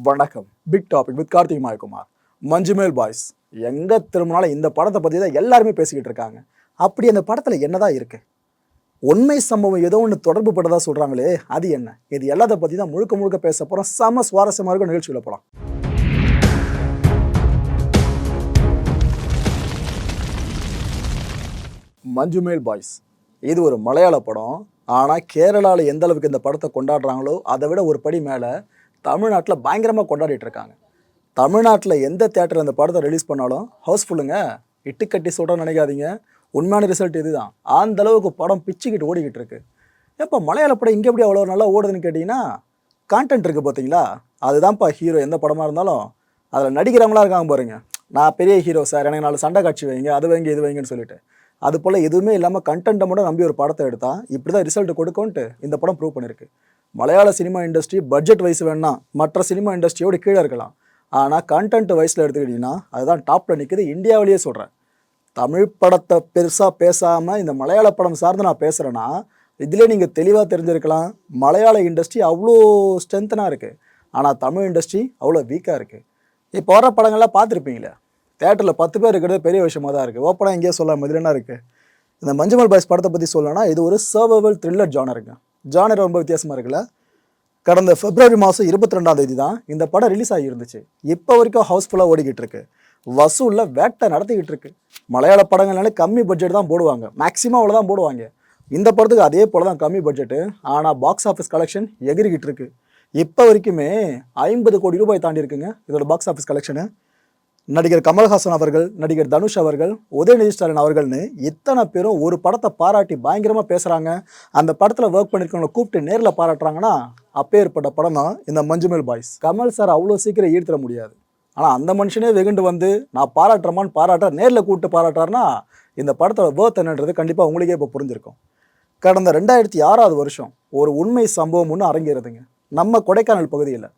வணக்கம். Big topic with Karthik Mayakumar. Manjummel boys எங்கே திரும்பினாலும் இந்த படத்தை பற்றி தான் எல்லாருமே பேசிக்கிட்டு இருக்காங்க. அப்படி அந்த படத்தில் என்னதான் இருக்கு? உண்மை சம்பவம் ஏதோ ஒன்று தொடர்பு பட்டதாக சொல்கிறாங்களே, அது என்ன? இது எல்லாத்தை பற்றி தான் முழுக்க முழுக்க பேச போகிறோம். செம சுவாரஸ்யமாக இருக்கும். நிகழ்ச்சியில் போகலாம். மஞ்சுமேல் பாய்ஸ் இது ஒரு மலையாள படம். ஆனால் கேரளாவில் எந்த அளவுக்கு இந்த படத்தை கொண்டாடுறாங்களோ அதை விட ஒரு படி மேலே தமிழ்நாட்டில் பயங்கரமாக கொண்டாடிட்டு இருக்காங்க. தமிழ்நாட்டில் எந்த தேட்டரில் இந்த படத்தை ரிலீஸ் பண்ணாலும் ஹவுஸ்ஃபுல்லுங்க. இட்டுக்கட்டி சொல்கிறேன்னு நினைக்காதீங்க, உண்மையான ரிசல்ட் இது தான். அந்த அளவுக்கு படம் பிச்சுக்கிட்டு ஓடிக்கிட்டு இருக்கு. எப்போ மலையாள படம் இங்கே எப்படி அவ்வளோ நல்லா ஓடுதுன்னு கேட்டிங்கன்னா, கான்டென்ட் இருக்குது பார்த்தீங்களா, அதுதான்ப்பா ஹீரோ. எந்த படமாக இருந்தாலும் அதில் நடிக்கிறவங்களா இருக்காங்க பாருங்க. நான் பெரிய ஹீரோ சார், எனக்கு 4 சண்டை காட்சி வைங்க, அது வைங்க இது வைங்கன்னு சொல்லிட்டு, அது போல் எதுவுமே இல்லாமல் கண்டென்ட்டை மட்டும் நம்பி ஒரு படத்தை எடுத்தால் இப்படி தான் ரிசல்ட் கொடுக்கும்ன்ட்டு இந்த படம் ப்ரூவ் பண்ணியிருக்கு. மலையாள சினிமா இண்டஸ்ட்ரி பட்ஜெட் வைஸ் வேணா மற்ற சினிமா இண்டஸ்ட்ரியோடு கீழே இருக்கலாம், ஆனால் கண்டென்ட் வைஸில் எடுத்துக்கிட்டிங்கன்னா அதுதான் டாப்பில் நிற்குது. இந்தியாவிலேயே சொல்கிறேன். தமிழ் படத்தை பெருசாக பேசாமல் இந்த மலையாள படம் சார்ந்து நான் பேசுகிறேன்னா இதிலே நீங்கள் தெளிவாக தெரிஞ்சிருக்கலாம். மலையாள இண்டஸ்ட்ரி அவ்வளோ ஸ்ட்ரென்த்தனாக இருக்குது, ஆனால் தமிழ் இண்டஸ்ட்ரி அவ்வளோ வீக்காக இருக்குது. இப்போ வர படங்கள்லாம் பார்த்துருப்பீங்களே, தேட்டரில் 10 பேர் இருக்கிறது பெரிய விஷயமாக தான் இருக்குது. ஓப்பனாக எங்கேயோ சொல்லாமல் இதில் என்ன இருக்குது? இந்த மஞ்சுமேல் பாய்ஸ் படத்தை பற்றி சொல்லணும்னா இது ஒரு சர்வைவல் த்ரில்லர் ஜானருங்க. ஜானர் ரொம்ப வித்தியாசமாக இருக்குல்ல. கடந்த பிப்ரவரி மாதம் 22ஆம் தேதி தான் இந்த படம் ரிலீஸ் ஆகியிருந்துச்சு. இப்போ வரைக்கும் ஹவுஸ்ஃபுல்லாக ஓடிக்கிட்டு இருக்கு. வசூலில் வேட்டை நடத்திக்கிட்டு இருக்கு. மலையாள படங்கள்னாலே கம்மி பட்ஜெட் தான் போடுவாங்க, மேக்ஸிமம் அவ்வளோ தான் போடுவாங்க. இந்த படத்துக்கு அதே போல் தான் கம்மி பட்ஜெட்டு, ஆனால் பாக்ஸ் ஆஃபீஸ் கலெக்ஷன் எகிரிக்கிட்டு இருக்கு. இப்போ வரைக்குமே 50 கோடி ரூபாய் தாண்டி இருக்குங்க இதோட பாக்ஸ் ஆஃபீஸ் கலெக்ஷனு. நடிகர் கமல்ஹாசன் அவர்கள், நடிகர் தனுஷ் அவர்கள், உதயநிதி ஸ்டாலின் அவர்கள்னு இத்தனை பேரும் ஒரு படத்தை பாராட்டி பயங்கரமாக பேசுகிறாங்க. அந்த படத்தில் ஒர்க் பண்ணியிருக்கவங்களை கூப்பிட்டு நேரில் பாராட்டுறாங்கன்னா அப்பேற்பட்ட படம் தான் இந்த மஞ்சுமேல் பாய்ஸ். கமல் சார் அவ்வளோ சீக்கிரம் ஈர்த்திட முடியாது, ஆனால் அந்த மனுஷனே வெகுண்டு வந்து நான் பாராட்டுறமான்னு பாராட்ட நேரில் கூப்பிட்டு பாராட்டுறாருன்னா இந்த படத்தோட வேர்த் என்னன்றது கண்டிப்பாக உங்களுக்கே இப்போ புரிஞ்சிருக்கும். கடந்த 2006ஆவது வருஷம் ஒரு உண்மை சம்பவம் ஒன்று அரங்கேறுதுங்க நம்ம கொடைக்கானல் பகுதியில்.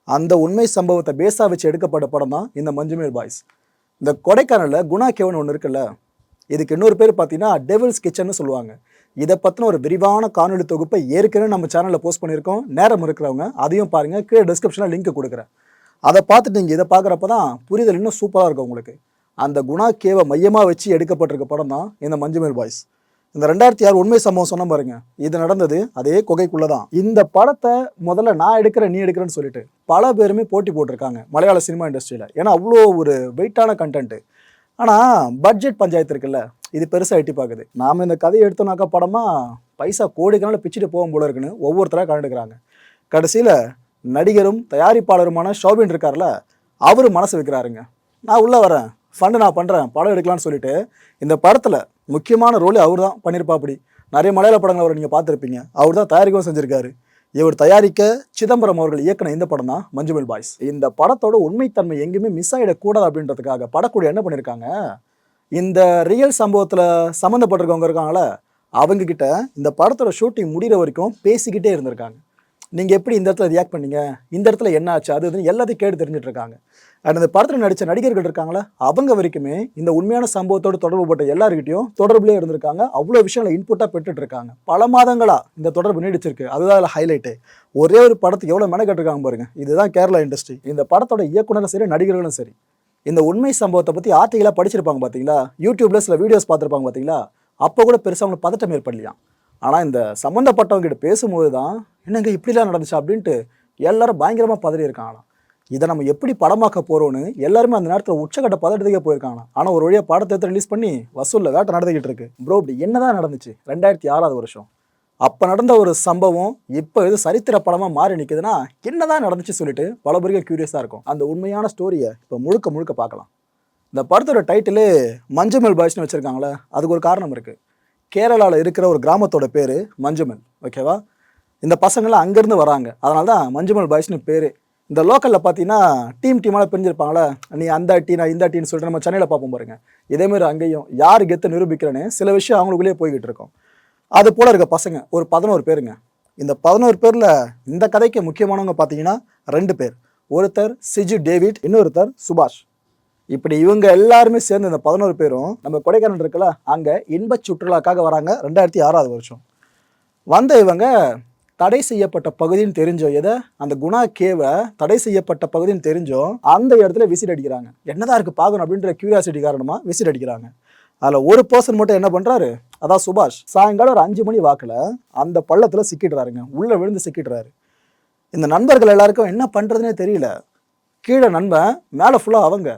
அந்த உண்மை சம்பவத்தை பேஸாக வச்சு எடுக்கப்பட்ட படம் தான் இந்த மஞ்சுமேல் பாய்ஸ். இந்த கொடைக்கானலில் குணா கேவ்னு ஒன்று இருக்குல்ல, இதுக்கு இன்னொரு பேர் பார்த்தீங்கன்னா டெவில்ஸ் கிச்சன்னு சொல்லுவாங்க. இதை பற்றின ஒரு விரிவான காணொலி தொகுப்பை ஏற்கனவே நம்ம சேனலில் போஸ்ட் பண்ணியிருக்கோம். நேரம் இருக்கிறவங்க அதையும் பாருங்கள், கீழே டிஸ்கிரிப்ஷனில் லிங்க் கொடுக்குறேன். அதை பார்த்துட்டு நீங்கள் இதை பார்க்குறப்ப தான் புரிதல் இன்னும் சூப்பராக இருக்கும் உங்களுக்கு. அந்த குணா கேவை மையமாக வச்சு எடுக்கப்பட்டிருக்க படம் தான் இந்த மஞ்சுமேல் பாய்ஸ். இந்த 2006 உண்மை சம்பவம் சொன்ன பாருங்க, இது நடந்தது அதே குகைக்குள்ளே தான். இந்த படத்தை முதல்ல நான் எடுக்கிறேன் நீ எடுக்கிறேன்னு சொல்லிட்டு பல பேருமே போட்டி போட்டிருக்காங்க மலையாள சினிமா இண்டஸ்ட்ரியில். ஏன்னா அவ்வளோ ஒரு வெயிட்டான கண்டென்ட்டு. ஆனால் பட்ஜெட் பஞ்சாயத்து இருக்குல்ல, இது பெருசாக எட்டி பார்க்குது. நாம் இந்த கதையை எடுத்தோம்னாக்கா படமாக பைசா கோடிக்கனால பிச்சுட்டு போகும் போல இருக்குன்னு ஒவ்வொருத்தராக கண்டுக்கிறாங்க. கடைசியில் நடிகரும் தயாரிப்பாளருமான ஷோபின் இருக்கார்ல, அவர் மனசு வைக்கிறாருங்க, நான் உள்ளே வரேன், ஃபண்டு நான் பண்ணுறேன், படம் எடுக்கலான்னு சொல்லிட்டு இந்த படத்தில் முக்கியமான ரோல் அவர் தான் பண்ணியிருப்பாப்படி. நிறைய மலையாள படங்கள் அவரை நீங்கள் பார்த்துருப்பீங்க. அவர் தான் தயாரிக்கவும் செஞ்சுருக்காரு. இவர் தயாரிக்க சிதம்பரம் அவர்கள் இயக்குன இந்த படம் தான் மஞ்சுமேல் பாய்ஸ். இந்த படத்தோட உண்மைத்தன்மை எங்கேயுமே மிஸ் ஆகிடக்கூடாது அப்படின்றதுக்காக படக்குழு என்ன பண்ணியிருக்காங்க, இந்த ரியல் சம்பவத்தில் சம்மந்தப்பட்டிருக்கவங்க இருக்காங்களே அவங்கக்கிட்ட இந்த படத்தோட ஷூட்டிங் முடிகிற வரைக்கும் பேசிக்கிட்டே இருந்திருக்காங்க. நீங்கள் எப்படி இந்த இடத்துல ரியாக்ட் பண்ணீங்க, இந்த இடத்துல என்ன ஆச்சு, அது இதுன்னு எல்லாத்தையும் கேட்டு தெரிஞ்சுட்டு இருக்காங்க. அண்ட் இந்த படத்தில் நடித்த நடிகர்கள் இருக்காங்களே அவங்க வரைக்குமே இந்த உண்மையான சம்பவத்தோடு தொடர்பு பட்ட எல்லாருக்கிட்டையும் தொடர்புலேயே இருந்திருக்காங்க. அவ்வளோ விஷயங்களை இன்புட்டாக பெற்றுட்டு இருக்காங்க. பல மாதங்களாக இந்த தொடர்பு நீடிச்சிருக்கு. அதுதான் அதில் ஹைலைட்டு. ஒரே ஒரு படத்துக்கு எவ்வளோ மெனக்கெட்டிருக்காங்க பாருங்க. இதுதான் கேரளா இண்டஸ்ட்ரி. இந்த படத்தோட இயக்குனரும் சரி நடிகர்களும் சரி இந்த உண்மை சம்பவத்தை பற்றி ஆர்டிகலாக படிச்சிருப்பாங்க பார்த்தீங்களா, யூடியூப்ல சில வீடியோஸ் பார்த்துருப்பாங்க பார்த்தீங்களா, அப்போ கூட பெருசாக அவங்களுக்கு பதட்டம் ஏற்படலையா. ஆனால் இந்த சம்மந்தப்பட்டவங்க கிட்ட பேசும்போது தான் என்னங்க இப்படிலாம் நடந்துச்சு அப்படின்ட்டு எல்லாரும் பயங்கரமாக பதறி இருக்காங்களாம். இதை நம்ம எப்படி படமாக்க போகிறோன்னு எல்லாருமே அந்த நேரத்தில் உச்சக்கட்ட பதட்டத்துக்கே போயிருக்காங்க. ஆனால் ஒரு வழியாக படத்தை எடுத்து ரிலீஸ் பண்ணி வசூலில் வேட்டை நடந்துக்கிட்டு இருக்கு. ப்ரோ இப்படி என்னதான் நடந்துச்சு 2006ஆவது வருஷம்? அப்போ நடந்த ஒரு சம்பவம் இப்போ எது சரித்திர படமாக மாறி நிற்குதுன்னா என்னதான் நடந்துச்சு சொல்லிட்டு பல பேருக்கு க்யூரியஸாக இருக்கும். அந்த உண்மையான ஸ்டோரியை இப்போ முழுக்க முழுக்க பார்க்கலாம். இந்த படத்தோட டைட்டிலே மஞ்சுமேல் பாய்ஸ்னு வச்சுருக்காங்களே, அதுக்கு ஒரு காரணம் இருக்குது. கேரளாவில் இருக்கிற ஒரு கிராமத்தோட பேர் மஞ்சுமேல், ஓகேவா? இந்த பசங்களாம் அங்கேருந்து வராங்க, அதனால தான் மஞ்சுமேல் பாய்ஸ்னு பேர். இந்த லோக்கலில் பார்த்தீங்கன்னா டீமாக பிரிஞ்சிருப்பாங்களே, நீ அந்த டீ நான் இந்த டீன்னு சொல்லிட்டு நம்ம சென்னையில் பார்ப்போம் பாருங்க. இதேமாதிரி அங்கேயும் யார் கெத்து நிரூபிக்கிறேன்னு சில விஷயம் அவங்களுக்குள்ளேயே போய்கிட்டு இருக்கோம். அது போல் இருக்க பசங்க ஒரு 11 பேருங்க. இந்த 11 பேரில் இந்த கதைக்கு முக்கியமானவங்க பார்த்தீங்கன்னா 2 பேர். ஒருத்தர் சிஜு டேவிட், இன்னொருத்தர் சுபாஷ். இப்படி இவங்க எல்லாருமே சேர்ந்து இந்த 11 பேரும் நம்ம கொடைக்கானல் இருக்குல்ல, அங்கே இன்ப சுற்றுலாக்காக வராங்க. 2006ஆவது வருஷம் வந்த இவங்க தடை செய்யப்பட்ட பகுதின்னு தெரிஞ்சோம். எதை? அந்த குணா கேவை தடை செய்யப்பட்ட பகுதின்னு தெரிஞ்சோம் அந்த இடத்துல விசிட் அடிக்கிறாங்க. என்னதான் இருக்கு பார்க்கணும் அப்படின்ற கியூரியாசிட்டி காரணமா விசிட் அடிக்கிறாங்க. அதில் ஒரு பர்சன் மட்டும் என்ன பண்ணுறாரு, அதான் சுபாஷ், சாயங்காலம் ஒரு 5 மணி வாக்கில் அந்த பள்ளத்தில் சிக்கிடுறாருங்க. உள்ளே விழுந்து சிக்கிடுறாரு. இந்த நண்பர்கள் எல்லாருக்கும் என்ன பண்ணுறதுனே தெரியல. கீழே நண்பன், மேலே ஃபுல்லாக அவங்க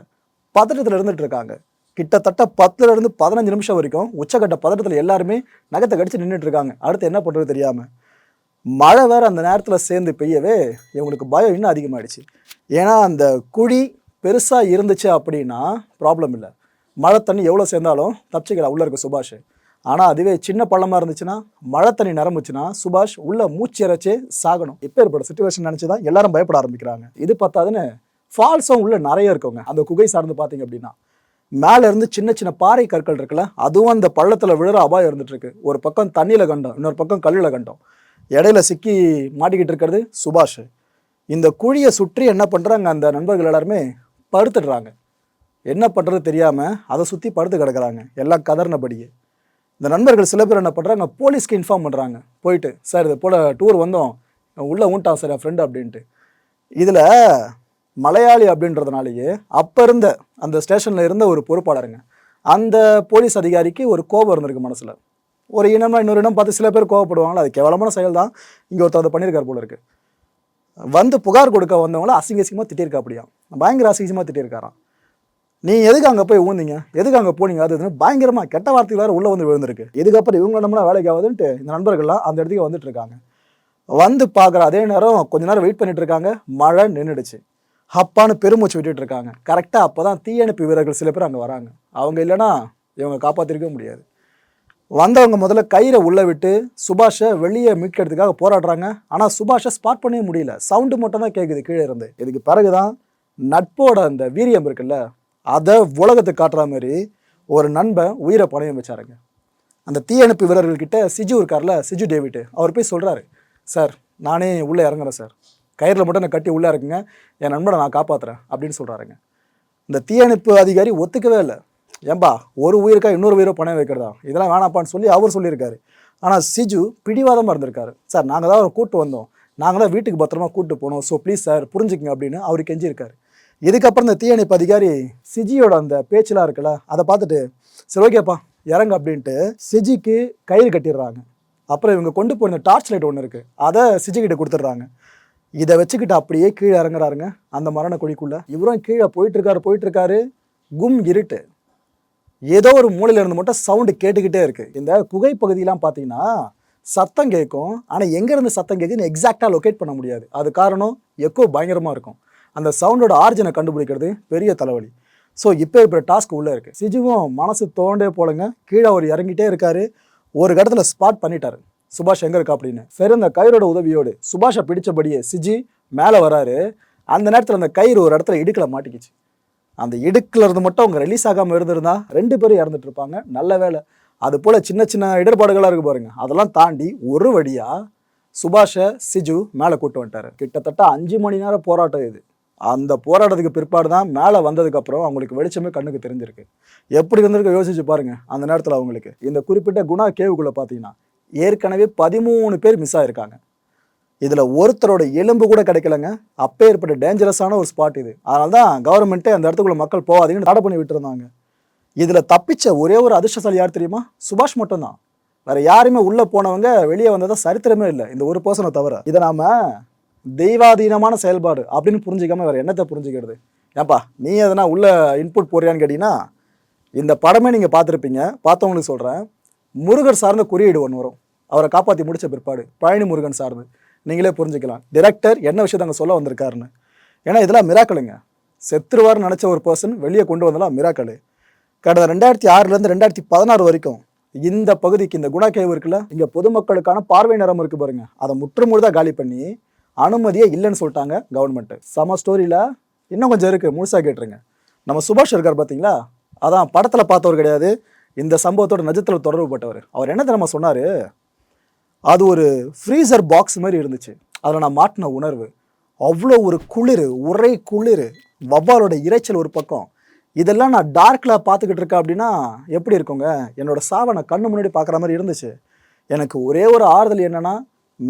பதட்டத்தில் இருந்துகிட்டு இருக்காங்க. கிட்டத்தட்ட 10லேருந்து 15 நிமிஷம் வரைக்கும் உச்சக்கட்ட பதட்டத்தில் எல்லாருமே நகத்தை கடிச்சு நின்றுட்டு இருக்காங்க. அடுத்து என்ன பண்ணுறது தெரியாமல். மழை வேறு அந்த நேரத்தில் சேர்ந்து பெய்யவே இவங்களுக்கு பயம் இன்னும் அதிகமாகிடுச்சு. ஏன்னா அந்த குழி பெருசாக இருந்துச்சு அப்படின்னா ப்ராப்ளம் இல்லை, மழை தண்ணி எவ்வளோ சேர்ந்தாலும் தப்பிச்சிக்கலாம் உள்ளே இருக்க சுபாஷ். ஆனால் அதுவே சின்ன பள்ளமாக இருந்துச்சுன்னா, மழை தண்ணி நிரம்புச்சுன்னா சுபாஷ் உள்ளே மூச்சு இறைச்சே சாகணும். இப்போ ஏற்பட்ட சுச்சுவேஷன் நினச்சி தான் எல்லாரும் பயப்பட ஆரம்பிக்கிறாங்க. இது பார்த்தாதுன்னு ஃபால்ஸும் உள்ளே நிறைய இருக்குங்க. அந்த குகை சார்ந்து பார்த்தீங்க அப்படின்னா மேலே இருந்து சின்ன சின்ன பாறை கற்கள் இருக்குல்ல, அதுவும் அந்த பள்ளத்தில் விழுற அபாயம் இருந்துட்டு இருக்கு. ஒரு பக்கம் தண்ணியில் கண்டோம், இன்னொரு பக்கம் கல்லில் கண்டோம். இடையில சிக்கி மாட்டிக்கிட்டு இருக்கிறது சுபாஷ். இந்த குழியை சுற்றி என்ன பண்ணுறாங்க, அந்த நண்பர்கள் எல்லாருமே படுத்துடுறாங்க. என்ன பண்ணுறது தெரியாமல் அதை சுற்றி படுத்து கிடக்குறாங்க, எல்லாம் கதறினபடியே. இந்த நண்பர்கள் சில பேர் என்ன பண்ணுறாங்க, போலீஸ்க்கு இன்ஃபார்ம் பண்ணுறாங்க. போயிட்டு, சார் இது போல் டூர் வந்தோம், உள்ளே ஊன்ட்டான் சார் என் ஃப்ரெண்டு அப்படின்ட்டு. இதில் மலையாளி அப்படின்றதுனாலேயே அப்போ இருந்த அந்த ஸ்டேஷனில் இருந்த ஒரு பொறுப்பாளருங்க, அந்த போலீஸ் அதிகாரிக்கு ஒரு கோபம் இருந்திருக்கு மனசில். ஒரு இனம்னா இன்னொரு இனம் பார்த்து சில பேர் கோவப்படுவாங்களா, அது கேவலமான செயல் தான். இங்கே ஒருத்தர் அதை பண்ணியிருக்கார் போல இருக்கு. வந்து புகார் கொடுக்க வந்தவங்கள அசிங்கமாக திட்டியிருக்கா. அப்படியா பயங்கர அசிங்கமாக திட்டியிருக்காராம். நீ எதுக்கு அங்கே போய் ஊந்தீங்க, எதுக்கு அங்கே போனீங்க, அது பயங்கரமாக கெட்ட வார்த்தைகள் வேறு உள்ளே வந்து விழுந்திருக்கு. இதுக்கப்புறம் இவங்க நம்மளா வேலைக்கு ஆகுதுன்ட்டு இந்த நண்பர்கள்லாம் அந்த இடத்துக்கு வந்துட்டு இருக்காங்க. வந்து பார்க்குற அதே நேரம் கொஞ்ச நேரம் வெயிட் பண்ணிட்டு இருக்காங்க. மழை நின்றுடுச்சு. அப்பான்னு பெருமூச்சு விட்டுட்டு இருக்காங்க. கரெக்டாக அப்போ தான் தீயணைப்பு வீரர்கள் சில பேர் அங்கே வராங்க. அவங்க இல்லைன்னா இவங்க காப்பாற்றிருக்க முடியாது. வந்தவங்க முதல்ல கயிறை உள்ளே விட்டு சுபாஷை வெளியே மீட்கிறதுக்காக போராடுறாங்க. ஆனால் சுபாஷை ஸ்பாட் பண்ணவே முடியல. சவுண்டு மட்டும் தான் கேட்குது கீழே இருந்து. இதுக்கு பிறகுதான் நட்போட அந்த வீரியம் இருக்குல்ல, அதை உலகத்துக்கு காட்டுற மாதிரி ஒரு நண்பன் உயிரை பணையம் வச்சாருங்க. அந்த தீயணைப்பு வீரர்கள்கிட்ட சிஜு இருக்கார்ல, சிஜு டேவிட், அவர் போய் சொல்கிறாரு, சார் நானே உள்ளே இறங்குறேன் சார், கயிறில் மட்டும் நான் கட்டி உள்ளே இருக்குங்க, என் நண்பனை நான் காப்பாற்றுறேன் அப்படின்னு சொல்கிறாருங்க. இந்த தீயணைப்பு அதிகாரி ஒத்துக்கவே இல்லை. ஏன்பா ஒரு உயிருக்கா இன்னொரு உயிரை பணம் வைக்கிறதா, இதெல்லாம் வேணாப்பான்னு சொல்லி அவர் சொல்லியிருக்காரு. ஆனால் சிஜு பிடிவாதமாக இருந்திருக்காரு. சார் நாங்கள் தான் அவரை கூப்பிட்டு வந்தோம், நாங்கள் தான் வீட்டுக்கு பத்திரமா கூப்பிட்டு போனோம், ஸோ ப்ளீஸ் சார் புரிஞ்சுக்குங்க அப்படின்னு அவர் கெஞ்சிருக்காரு. இதுக்கப்புறம் இந்த தீயணைப்பு அதிகாரி சிஜியோட அந்த பேச்செலாம் இருக்குல்ல, அதை பார்த்துட்டு சரி ஓகேப்பா இறங்க அப்படின்ட்டு சிஜிக்கு கயிறு கட்டிடுறாங்க. அப்புறம் இவங்க கொண்டு போன டார்ச் லைட் ஒன்று இருக்குது, அதை சிஜிக்கிட்ட கொடுத்துட்றாங்க. இதை வச்சுக்கிட்டு அப்படியே கீழே இறங்குறாருங்க அந்த மரண குழிக்குள்ளே. இவரும் கீழே போயிட்டுருக்காரு. கும் இருட்டு. ஏதோ ஒரு மூலையில் இருந்து மட்டும் சவுண்டு கேட்டுக்கிட்டே இருக்குது. இந்த குகை பகுதியெலாம் பார்த்தீங்கன்னா சத்தம் கேட்கும், ஆனால் எங்கேருந்து சத்தம் கேட்குதுன்னு எக்ஸாக்டாக லொக்கேட் பண்ண முடியாது. அது காரணம் எக்கோ பயங்கரமாக இருக்கும். அந்த சவுண்டோட ஆரிஜினை கண்டுபிடிக்கிறது பெரிய தலைவலி. ஸோ இப்போ டாஸ்க் உள்ளே இருக்குது. சிஜுவும் மனசு தோண்டே போலங்க கீழே அவர் இறங்கிட்டே இருக்காரு. ஒரு இடத்துல ஸ்பாட் பண்ணிட்டாரு சுபாஷ் எங்கே இருக்கா அப்படின்னு. சரி, அந்த கயிறோட உதவியோடு சுபாஷை பிடிச்சபடியே சிஜி மேலே வராரு. அந்த நேரத்தில் அந்த கயிறு ஒரு இடத்துல இடுக்கில் மாட்டிக்கிச்சு. அந்த இடுக்கில் இருந்து மட்டும் அவங்க ரிலீஸ் ஆகாமல் இருந்திருந்தா 2 பேரும் இறந்துட்டு இருப்பாங்க. நல்ல வேலை. அது போல் சின்ன சின்ன இடர்பாடுகளாக இருக்குது பாருங்க, அதெல்லாம் தாண்டி ஒரு வழியாக சுபாஷை சிஜு மேலே கூட்டு வந்துட்டார். கிட்டத்தட்ட 5 மணி நேரம் போராட்டம் இது. அந்த போராட்டத்துக்கு பிற்பாடு தான் மேலே வந்ததுக்கப்புறம் அவங்களுக்கு வெளிச்சமே கண்ணுக்கு தெரிஞ்சிருக்கு. எப்படி இருந்திருக்க யோசிச்சு பாருங்கள். அந்த நேரத்தில் அவங்களுக்கு இந்த குறிப்பிட்ட குணா கேவுக்குள்ளே பார்த்தீங்கன்னா ஏற்கனவே 13 பேர் மிஸ் ஆகிருக்காங்க. இதில் ஒருத்தரோட எலும்பு கூட கிடைக்கலங்க. அப்போ ஏற்பட்ட டேஞ்சரஸான ஒரு ஸ்பாட் இது. அதனால தான் கவர்மெண்ட்டே அந்த இடத்துக்குள்ள மக்கள் போகாதீங்கன்னு தடை பண்ணி விட்டுருந்தாங்க. இதில் தப்பிச்ச ஒரே ஒரு அதிர்ஷ்டசாலி யார் தெரியுமா? சுபாஷ் மட்டும்தான். வேறு யாருமே உள்ளே போனவங்க வெளியே வந்ததா சரித்திரமே இல்லை, இந்த ஒரு பர்சனை தவிர. இதை நாம் தெய்வாதீனமான செயல்பாடு அப்படின்னு புரிஞ்சிக்காமல் வேறு என்னத்தை புரிஞ்சுக்கிறது? ஏன்பா நீ எதனா உள்ள இன்புட் போடுறியான்னு கேட்டிங்கன்னா, இந்த படமே நீங்கள் பார்த்துருப்பீங்க, பார்த்தவங்களுக்கு சொல்கிறேன். முருகர் சார்ந்த குறியீடு ஒன்று வரும், அவரை காப்பாற்றி முடித்த பிற்பாடு, பழனி முருகன் சார்ந்து. நீங்களே புரிஞ்சுக்கலாம் டைரக்டர் என்ன விஷயத்தை அங்கே சொல்ல வந்திருக்காருன்னு. ஏன்னா இதெல்லாம் மிராக்கலுங்க. செத்துருவார்னு நினச்ச ஒரு பர்சன் வெளியே கொண்டு வந்தாலும் மிராக்கல். கடந்த 2006லேருந்து 2016 வரைக்கும் இந்த பகுதிக்கு, இந்த குணா கேவ் இருக்குல்ல, இங்கே பொதுமக்களுக்கான பார்வை நேரம் இருக்குது பாருங்க, அதை முற்றுமுழுதாக காலி பண்ணி அனுமதியே இல்லைன்னு சொல்லிட்டாங்க கவர்மெண்ட்டு. சம ஸ்டோரியில் இன்னும் கொஞ்சம் இருக்குது, முழுசாக கேட்டுருங்க. நம்ம சுபாஷ் இருக்கார் பார்த்தீங்களா, அதான் படத்தில் பார்த்தவர் கிடையாது, இந்த சம்பவத்தோட நிஜத்தில் தொடர்பு பட்டவர். அவர் என்ன தெரியுமா சொன்னார், அது ஒரு ஃப்ரீசர் பாக்ஸ் மாதிரி இருந்துச்சு, அதில் நான் மாட்டின உணர்வு அவ்வளோ ஒரு குளிர், உரை குளிர், வவ்வாலோட இறைச்சல் ஒரு பக்கம், இதெல்லாம் நான் டார்க்கில் பார்த்துக்கிட்டு இருக்கேன் அப்படின்னா எப்படி இருக்குங்க, என்னோடய சாவை நான் கண்ணு முன்னாடி பார்க்குற மாதிரி இருந்துச்சு. எனக்கு ஒரே ஒரு ஆறுதல் என்னென்னா,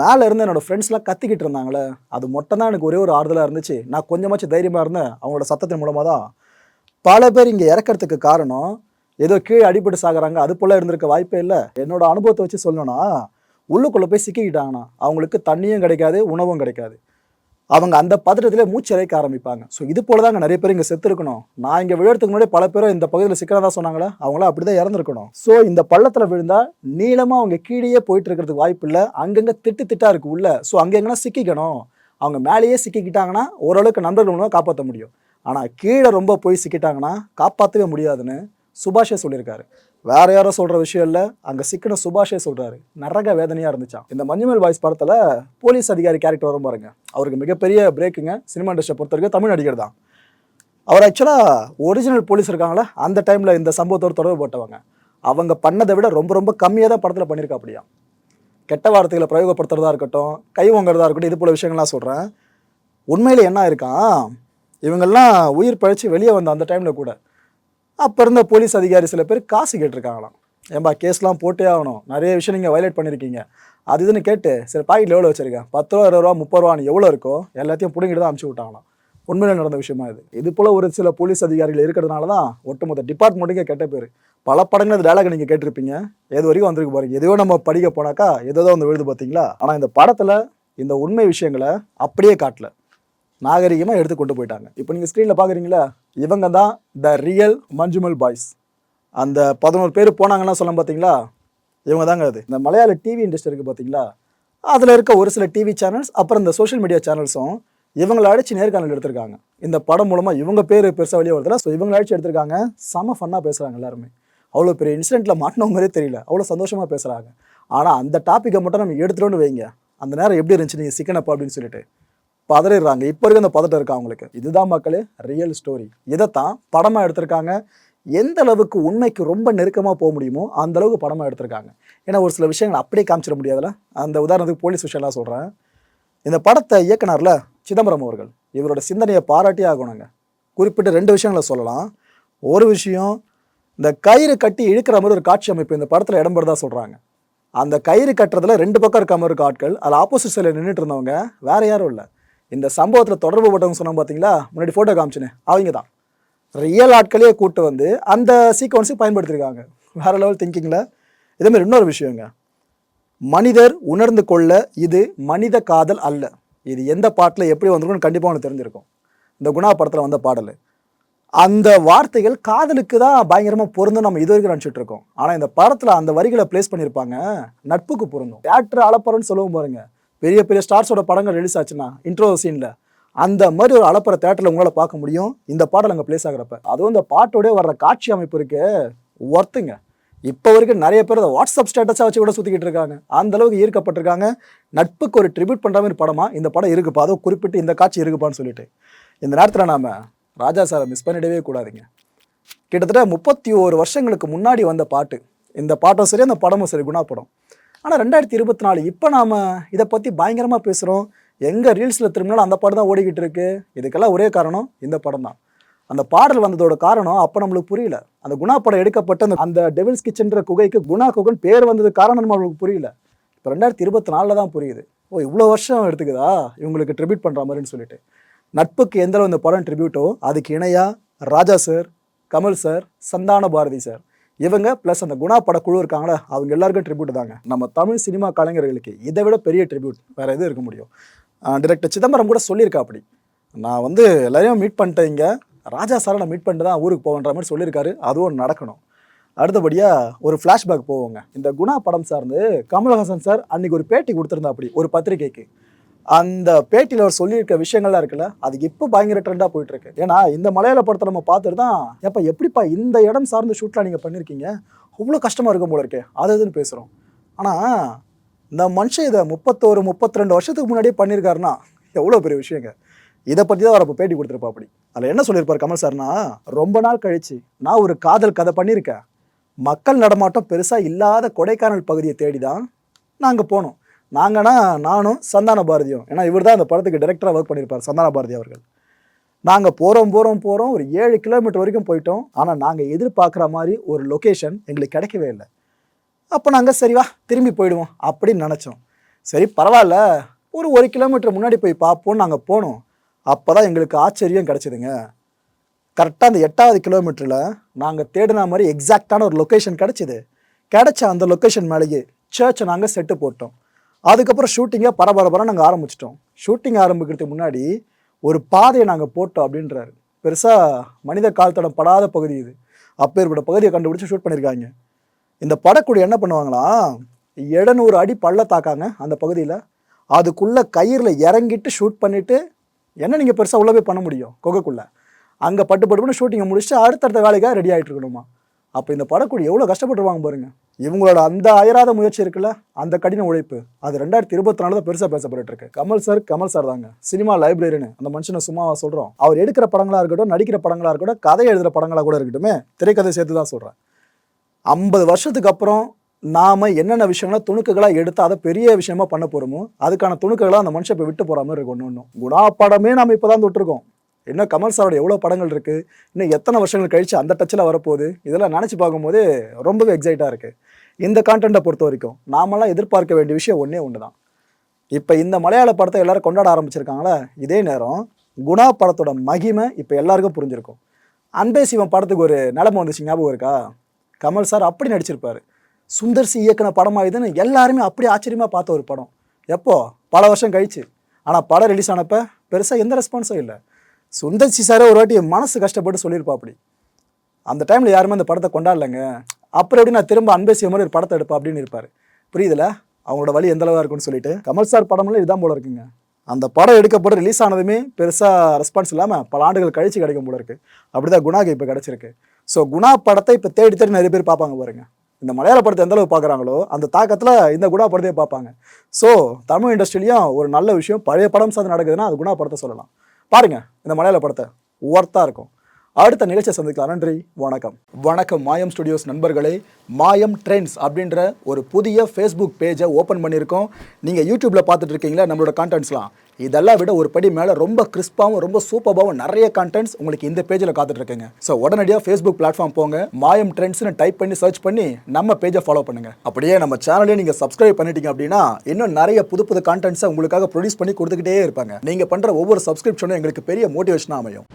மேலே இருந்து என்னோடய ஃப்ரெண்ட்ஸ்லாம் கத்திக்கிட்டு இருந்தாங்களே, அது மட்டும் தான் எனக்கு ஒரே ஒரு ஆறுதலாக இருந்துச்சு. நான் கொஞ்சமாச்சும் தைரியமாக இருந்தேன். அவங்களோட சத்தத்தின் மூலமாக தான் பல பேர் இங்கே இறக்கறதுக்கு காரணம், ஏதோ கீழே அடிபட்டு சாகுறாங்க அது போல இருந்திருக்க வாய்ப்பே இல்லை. என்னோட அனுபவத்தை வச்சு சொல்லணும்னா, உள்ளுக்குள்ளே போய் சிக்கிக்கிட்டாங்கன்னா அவங்களுக்கு தண்ணியும் கிடைக்காது, உணவும் கிடைக்காது. அவங்க அந்த பதட்டத்திலே மூச்சு இறைக்க ஆரம்பிப்பாங்க. ஸோ இது போல தாங்க நிறைய பேர் இங்கே செத்துருக்கணும். நான் இங்கே விழுறதுக்கு முன்னாடி பல பேரும் இந்த பகுதியில் சிக்கிறதா சொன்னாங்களே, அவங்களாம் அப்படி தான் இறந்துருக்கணும். ஸோ இந்த பள்ளத்தில் விழுந்தா நீளமாக அவங்க கீழேயே போயிட்டு இருக்கிறதுக்கு வாய்ப்பு இல்லை. அங்கங்கே திட்டு திட்டாக இருக்குது உள்ள. ஸோ அங்கே எங்கன்னா சிக்கிக்கணும். அவங்க மேலேயே சிக்கிக்கிட்டாங்கன்னா ஓரளவுக்கு நண்பர்கள் மூலமாக காப்பாற்ற முடியும். ஆனால் கீழே ரொம்ப போய் சிக்கிட்டாங்கன்னா காப்பாற்றவே முடியாதுன்னு சுபாஷே சொல்லியிருக்காரு. வேற யாரோ சொல்கிற விஷயம் இல்லை, அங்கே சிக்கின சுபாஷே சொல்கிறாரு. நரக வேதனையாக இருந்துச்சான். இந்த மஞ்சுமேல் பாய்ஸ் படத்தில் போலீஸ் அதிகாரி கேரக்டர் வரும் பாருங்க, அவருக்கு மிகப்பெரிய பிரேக்குங்க. சினிமா இண்டஸ்ட்ரியை பொறுத்த வரைக்கும் தமிழ் நடிகர் தான் அவர். ஆக்சுவலாக ஒரிஜினல் போலீஸ் இருக்காங்களே, அந்த டைமில் இந்த சம்பவத்தோடு தொடர்பு போட்டவங்க அவங்க பண்ணதை விட ரொம்ப ரொம்ப கம்மியாக தான் படத்தில் பண்ணியிருக்கா. அப்படியா கெட்ட வார்த்தைகளை பிரயோகப்படுத்துறதா இருக்கட்டும், கை வாங்குறதா இருக்கட்டும், இது போல விஷயங்கள்லாம் சொல்கிறேன். உண்மையில் என்ன இருக்கான், இவங்கெல்லாம் உயிர் பழிச்சு வெளியே வந்த அந்த டைமில் கூட அப்போ இருந்த போலீஸ் அதிகாரி சில பேர் காசு கேட்டிருக்காங்களாம். ஏன்பா கேஸ்லாம் போட்டே ஆகணும், நிறைய விஷயம் நீங்கள் வயலேட் பண்ணியிருக்கீங்க, அது இதுன்னு கேட்டு சரி பாக்கெட்டில் எவ்வளோ வச்சுருக்கேன், 10 ரூபா 20 ரூபா 30 ரூபான்னு எவ்வளோ இருக்கோ எல்லாத்தையும் பிடிங்கிட்டு தான் அனுப்பிச்சி விட்டாங்களாம். உண்மையில நடந்த விஷயமா இது போல் ஒரு சில போலீஸ் அதிகாரிகள் இருக்கிறதுனால தான் ஒட்டுமொத்த டிபார்ட்மெண்ட்டுக்கே கெட்ட பேர். பல படங்கள் இந்த டயலாக் நீங்கள் கேட்டிருப்பீங்க, எது வரைக்கும் வந்திருக்கு பாருங்க. எதையோ நம்ம படிக்க போனாக்கா எதோ தான் வந்து விழுது பார்த்தீங்களா. ஆனால் இந்த படத்தில் இந்த உண்மை விஷயங்களை அப்படியே காட்டல, நாகரிகமாக எடுத்து கொண்டு போயிட்டாங்க. இப்போ நீங்கள் ஸ்க்ரீனில் பார்க்குறீங்களா, இவங்க தான் த ரியல் மஞ்சுமல் பாய்ஸ். அந்த 11 பேர் போனாங்கன்னா சொல்ல பார்த்தீங்களா, இவங்க தாங்க அது. இந்த மலையாள டிவி இண்டஸ்ட்ரி இருக்குது பார்த்தீங்களா, அதில் இருக்க ஒரு சில டிவி சேனல்ஸ் அப்புறம் இந்த சோஷியல் மீடியா சேனல்ஸும் இவங்களை அடித்து நேர்காணல் எடுத்திருக்காங்க. இந்த படம் மூலமாக இவங்க பேர் பெருசாக வெளியே வருதுல, ஸோ இவங்களை அடித்து எடுத்திருக்காங்க. செம ஃபன்னாக பேசுகிறாங்க எல்லாருமே. அவ்வளோ பெரிய இன்சிடென்ட்டில் மாட்டினவங்களே தெரியல, அவ்வளோ சந்தோஷமாக பேசுகிறாங்க. ஆனால் அந்த டாப்பிக்கை மட்டும் நம்ம எடுத்துகிட்டு வைங்க, அந்த நேரம் எப்படி இருந்துச்சு நீங்கள் சிக்கனப்பா அப்படின்னு சொல்லிட்டு பதறிடுறாங்க. இப்போ இருக்க அந்த பதட்டம் இருக்கா அவங்களுக்கு. இதுதான் மக்களே ரியல் ஸ்டோரி. இதைத்தான் படமாக எடுத்திருக்காங்க. எந்த அளவுக்கு உண்மைக்கு ரொம்ப நெருக்கமாக போக முடியுமோ அந்த அளவுக்கு படமாக எடுத்திருக்காங்க. ஏன்னா ஒரு சில விஷயங்கள் அப்படியே காமிச்சிட முடியாதுல்ல. அந்த உதாரணத்துக்கு போலீஸ் விஷயம்லாம் சொல்கிறேன். இந்த படத்தை இயக்குனர்ல சிதம்பரம் அவர்கள், இவரோட சிந்தனையை பாராட்டியே ஆகணுங்க. குறிப்பிட்ட 2 விஷயங்களை சொல்லலாம். ஒரு விஷயம், இந்த கயிறு கட்டி இழுக்கிற மாதிரி ஒரு காட்சி அமைப்பு இந்த படத்தில் இடம்பெறதா சொல்கிறாங்க. அந்த கயிறு கட்டுறதுல 2 பக்கம் இருக்க மாதிரி இருக்க ஆட்கள், அதில் ஆப்போசிட் சைடில் நின்றுட்டு இருந்தவங்க வேற யாரும் இல்லை, இந்த சம்பவத்தில் தொடர்பு பட்டவங்க சொன்னாங்க பார்த்தீங்களா, முன்னாடி ஃபோட்டோ காமிச்சுன்னு, அவங்க தான் ரியல் ஆட்களையே கூட்டு வந்து அந்த சீக்வன்ஸுக்கு பயன்படுத்தியிருக்காங்க. வேற லெவல் திங்கிங்கில். இதேமாதிரி இன்னொரு விஷயங்க, மனிதர் உணர்ந்து கொள்ள இது மனித காதல் அல்ல. இது எந்த பாட்டில் எப்படி வந்திருக்குன்னு கண்டிப்பாக ஒன்று தெரிஞ்சிருக்கும். இந்த குணா படத்தில் வந்த பாடல், அந்த வார்த்தைகள் காதலுக்கு தான் பயங்கரமாக பொருந்தும் நம்ம இது வரைக்கும் நினச்சிட்டு இருக்கோம். ஆனால் இந்த படத்தில் அந்த வரிகளை பிளேஸ் பண்ணியிருப்பாங்க, நட்புக்கு பொருந்தும். தியேட்டர் அளப்பறன்னு சொல்லுவோம் பாருங்க, பெரிய பெரிய ஸ்டார்ஸோட படங்கள் ரிலீஸ் ஆச்சுன்னா இன்ட்ரோ சீனில் அந்த மாதிரி ஒரு அளப்பற தேட்டரில் உங்களால் பார்க்க முடியும் இந்த பாடல் அங்கே பிளேஸ் ஆகிறப்ப. அதுவும் இந்த பாட்டோடய வர்ற காட்சி அமைப்பு இருக்கு ஒர்த்துங்க. இப்போ வரைக்கும் நிறைய பேர் அதை வாட்ஸ்அப் ஸ்டேட்டஸாக வச்சு கூட சுற்றிக்கிட்டு இருக்காங்க. அந்த அளவுக்கு ஈர்க்கப்பட்டிருக்காங்க. நட்புக்கு ஒரு ட்ரிபியூட் பண்ணுற மாதிரி படமா இந்த படம் இருக்குப்பா, அதுவும் குறிப்பிட்டு இந்த காட்சி இருக்குப்பான்னு சொல்லிட்டு இந்த நேரத்தில் நாம் ராஜா சாரை மிஸ் பண்ணிடவே கூடாதுங்க. கிட்டத்தட்ட 31 வருஷங்களுக்கு முன்னாடி வந்த பாட்டு இந்த பாட்டும் சரி, அந்த படமும் சரி, குணா படம். ஆனால் 2024 இப்போ நாம் இதை பற்றி பயங்கரமாக பேசுகிறோம். எங்கே ரீல்ஸில் திரும்பினாலும் அந்த பாட்டு தான் ஓடிக்கிட்டு இருக்கு. இதுக்கெல்லாம் ஒரே காரணம் இந்த படம் தான். அந்த பாடல் வந்ததோட காரணம் அப்போ நம்மளுக்கு புரியல. அந்த குணா படம் எடுக்கப்பட்ட அந்த டெவில்ஸ் கிச்சன்ற குகைக்கு குணா குகன் பேர் வந்தது காரணம் நம்மளுக்கு புரியல. இப்போ 2024 தான் புரியுது. ஓ இவ்வளோ வருஷம் எடுத்துக்குதா இவங்களுக்கு ட்ரிபியூட் பண்ணுற மாதிரின்னு சொல்லிட்டு. நட்புக்கு எந்த அளவு இந்த படம் ட்ரிபியூட்டோ அதுக்கு இணையாக ராஜா சார், கமல் சார், சந்தான பாரதி சார், இவங்க ப்ளஸ் அந்த குணா படக்குழு இருக்காங்களே அவங்க எல்லாருக்கும் ட்ரிபியூட் தாங்க. நம்ம தமிழ் சினிமா கலைஞர்களுக்கு இதை விட பெரிய ட்ரிபியூட் வேறு எதுவும் இருக்க முடியும். டைரக்டர் சிதம்பரம் கூட சொல்லியிருக்கா, அப்படி நான் வந்து எல்லாரையும் மீட் பண்ணிட்டேன், இங்கே ராஜா சாரை நான் மீட் பண்ணிட்டு தான் ஊருக்கு போவேன்ற மாதிரி சொல்லியிருக்காரு. அதுவும் நடக்கணும். அடுத்தபடியாக ஒரு ஃப்ளாஷ்பேக் போவோங்க. இந்த குணா படம் சார்ந்து கமல்ஹாசன் சார் அன்றைக்கி ஒரு பேட்டி கொடுத்துருந்தா அப்படி ஒரு பத்திரிகைக்கு. அந்த பேட்டியில் அவர் சொல்லியிருக்க விஷயங்கள்லாம் இருக்குல்ல, அதுக்கு இப்போ பயங்கர ட்ரெண்டாக போயிட்டுருக்கு. ஏன்னா இந்த மலையாள படத்தை நம்ம பார்த்துட்டு தான் எப்படிப்பா இந்த இடம் சார்ந்த ஷூட்லாம் நீங்கள் பண்ணியிருக்கீங்க, அவ்வளோ கஷ்டமாக இருக்கும் போல இருக்கே அது இதுன்னு பேசுகிறோம். ஆனால் இந்த மனுஷன் இதை 32 வருஷத்துக்கு முன்னாடியே பண்ணியிருக்காருன்னா எவ்வளோ பெரிய விஷயங்க. இதை பற்றி தான் அவர் அப்போ பேட்டி கொடுத்துருப்பா. அப்படி அதில் என்ன சொல்லியிருப்பார் கமல் சார்னா, ரொம்ப நாள் கழிச்சு நான் ஒரு காதல் கதை பண்ணியிருக்கேன். மக்கள் நடமாட்டம் பெருசாக இல்லாத கொடைக்கானல் பகுதியை தேடி தான் நாங்கள் போனோம். நாங்கன்னா நானும் சந்தான பாரதியும், ஏன்னா இவர் தான் அந்த படத்துக்கு டைரக்டராக ஒர்க் பண்ணியிருப்பார் சந்தான பாரதி அவர்கள். நாங்கள் போகிறோம் ஒரு 7 கிலோமீட்டர் வரைக்கும் போயிட்டோம். ஆனால் நாங்கள் எதிர்பார்க்குற மாதிரி ஒரு லொக்கேஷன் எங்களுக்கு கிடைக்கவே இல்லை. அப்போ நாங்கள் சரிவா திரும்பி போயிடுவோம் அப்படின்னு நினச்சோம். சரி பரவாயில்ல, ஒரு 1 கிலோமீட்டர் முன்னாடி போய் பார்ப்போம்னு நாங்கள் போனோம். அப்போ தான் எங்களுக்கு ஆச்சரியம் கிடச்சிதுங்க. கரெக்டாக அந்த 8வது கிலோமீட்டரில் நாங்கள் தேடின மாதிரி எக்ஸாக்டான ஒரு லொக்கேஷன் கிடச்சிது. கிடச்ச அந்த லொக்கேஷன் மேலேயே சர்ச்சை நாங்கள் செட்டு போட்டோம். அதுக்கப்புறம் ஷூட்டிங்கை பரபரப்பாக நாங்கள் ஆரம்பிச்சிட்டோம். ஷூட்டிங் ஆரம்பிக்கிறதுக்கு முன்னாடி ஒரு பாதையை நாங்கள் போட்டோம் அப்படின்றாரு. பெருசாக மனித கால் தடம் படாத பகுதி இது. அப்பேற்பட்ட பகுதியை கண்டுபிடிச்சி ஷூட் பண்ணியிருக்காங்க. இந்த படக்குடி என்ன பண்ணுவாங்களா, 700 அடி பள்ளத்தாக்காங்க அந்த பகுதியில். அதுக்குள்ளே கயிறில் இறங்கிட்டு ஷூட் பண்ணிவிட்டு என்ன நீங்கள் பெருசாக உள்ளே போய் பண்ண முடியும் குகைக்குள்ளே. அங்கே பட்டு ஷூட்டிங்கை முடிச்சுட்டு அடுத்தடுத்த வேலைக்காக ரெடி ஆகிட்டு இருக்கணுமா. அப்போ இந்த படக்குடி எவ்வளோ கஷ்டப்பட்டுருவாங்க பாருங்கள். இவங்களோட அந்த அயராத முயற்சி இருக்குல்ல, அந்த கடின உழைப்பு, அது 2024 தான் பெருசாக பேசப்பட்டு இருக்கு. கமல் சார் தாங்க சினிமா லைப்ரரின்னு அந்த மனுஷனை சும்மாவா சொல்கிறோம். அவர் எடுக்கிற படங்களாக இருக்கட்டும், நடிக்கிற படங்களாக இருக்கட்டும், கதை எழுதுகிற படங்களாக கூட இருக்கட்டுமே, திரைக்கதை சேர்த்து தான் சொல்கிறேன். 50 வருஷத்துக்கு அப்புறம் நாம் என்னென்ன விஷயங்கள துணுக்குகளாக எடுத்து அதை பெரிய விஷயமா பண்ண போகிறோமோ அதுக்கான துணுக்குகளாக அந்த மனுஷன் இப்போ விட்டு போகிற மாதிரி இருக்கும். ஒன்று குணா படமே நம்ம இப்போ தான் தொட்டிருக்கோம். இன்னும் கமல் சாரோட எவ்வளோ படங்கள் இருக்குது, இன்னும் எத்தனை வருஷங்கள் கழித்து அந்த டச்சில் வரப்போகுது, இதெல்லாம் நினச்சி பார்க்கும்போது ரொம்பவே எக்ஸைட்டாக இருக்குது. இந்த கான்டென்ட்டை பொறுத்த வரைக்கும் நாமெல்லாம் எதிர்பார்க்க வேண்டிய விஷயம் ஒன்று தான். இப்போ இந்த மலையாள படத்தை எல்லோரும் கொண்டாட ஆரம்பிச்சிருக்காங்களே, இதே நேரம் குணா படத்தோட மகிமை இப்போ எல்லாருக்கும் புரிஞ்சிருக்கும். அன்பே சிவம் படத்துக்கு ஒரு நிலைமை வந்துச்சு, ஞாபகம் இருக்கா? கமல் சார் அப்படி நடிச்சிருப்பார். சுந்தர் சி இயக்குன படமாக இதுன்னு எல்லாருமே அப்படி ஆச்சரியமாக பார்த்த ஒரு படம். எப்போ? பல வருஷம் கழிச்சு. ஆனால் படம் ரிலீஸ் ஆனப்போ பெருசாக எந்த ரெஸ்பான்ஸும் இல்லை. சுந்தர் சி சாரே ஒரு வாட்டி மனசு கஷ்டப்பட்டு சொல்லியிருப்பா அப்படி. அந்த டைமில் யாருமே அந்த படத்தை கொண்டாடலைங்க. அப்புறம் எப்படி நான் திரும்ப அன்பே சிவம் மாதிரி ஒரு படத்தை எடுப்பேன் அப்படின்னு இருப்பார். புரியுதுல அவங்களோட வழி எந்தளவாக இருக்குன்னு சொல்லிட்டு. கமல் சார் படம்லாம் இதுதான் போல இருக்குங்க. அந்த படம் எடுக்கப்பட்டு ரிலீஸ் ஆனதுமே பெருசாக ரெஸ்பான்ஸ் இல்லாமல் பல ஆண்டுகள் கழிச்சு கிடைக்கும் போல இருக்குது. அப்படி தான் குணாக்கு இப்போ கிடச்சிருக்கு. ஸோ குணா படத்தை இப்போ தேடி தேடி நிறைய பேர் பார்ப்பாங்க பாருங்க. இந்த மலையாள படத்தை எந்தளவு பார்க்குறாங்களோ அந்த தாக்கத்தில் இந்த குணா படத்தையே பார்ப்பாங்க. ஸோ தமிழ் இண்டஸ்ட்ரியிலையும் ஒரு நல்ல விஷயம், பழைய படம் சார்ந்து நடக்குதுன்னா அது குணா படத்தை சொல்லலாம். பாருங்கள் இந்த மலையாள படத்தை, ஒர்த்தாக இருக்கும். அடுத்த நிகழ்ச்சியை சந்திக்கலாம். நன்றி, வணக்கம். வணக்கம் மாயம் ஸ்டுடியோஸ் நண்பர்களே. மாயம் ட்ரெண்ட்ஸ் அப்படின்ற ஒரு புதிய ஃபேஸ்புக் பேஜை ஓப்பன் பண்ணியிருக்கோம். நீங்கள் யூடியூப்பில் பார்த்துட்டு இருக்கீங்களா நம்மளோட கான்டென்ட்ஸ்லாம். இதெல்லாம் விட ஒரு படி மேலே ரொம்ப கிறிஸ்பாகவும் ரொம்ப சூப்பராகவும் நிறைய கான்டென்ட்ஸ் உங்களுக்கு இந்த பேஜில் காத்துட்ருக்குங்க. ஸோ உடனடியாக ஃபேஸ்புக் பிளாட்ஃபார்ம் போங்க, மாயம் ட்ரெண்ட்ஸ்னு டைப் பண்ணி சர்ச் பண்ணி நம்ம பேஜை ஃபாலோ பண்ணுங்கள். அப்படியே நம்ம சேனலையும் நீங்கள் சப்ஸ்கிரைப் பண்ணிட்டீங்க அப்படின்னா இன்னும் நிறைய புது புது கான்டென்ட்ஸை உங்களுக்காக ப்ரொடியூஸ் பண்ணி கொடுத்துக்கிட்டே இருப்பாங்க. நீங்கள் பண்ணுற ஒவ்வொரு சப்ஸ்கிரிப்ஷனும் எங்களுக்கு பெரிய மோட்டிவேஷனாக அமையும்.